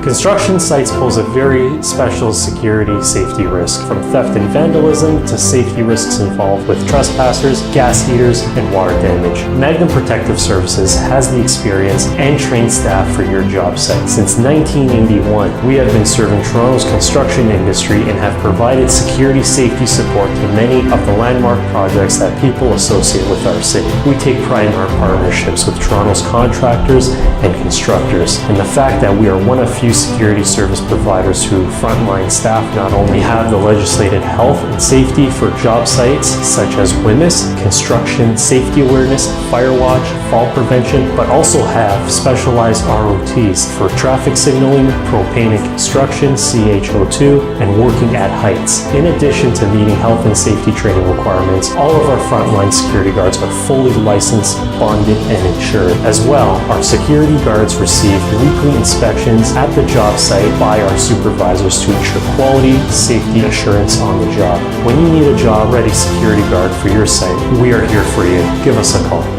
Construction sites pose a very special security safety risk, from theft and vandalism to safety risks involved with trespassers, gas heaters, and water damage. Magnum Protective Services has the experience and trained staff for your job site. Since 1981, we have been serving Toronto's construction industry and have provided security safety support to many of the landmark projects that people associate with our city. We take pride in our partnerships with Toronto's contractors and constructors, and the fact that we are one of few security service providers who frontline staff not only have the legislated health and safety for job sites such as WHMIS, construction safety awareness, fire watch, fall prevention, but also have specialized ROTs for traffic signaling, propane and construction, CHO2, and working at heights. In addition to meeting health and safety training requirements, all of our frontline security guards are fully licensed, bonded, and insured. As well, our security guards receive weekly inspections at the job site by our supervisors to ensure quality, safety assurance on the job. When you need a job-ready security guard for your site, we are here for you. Give us a call.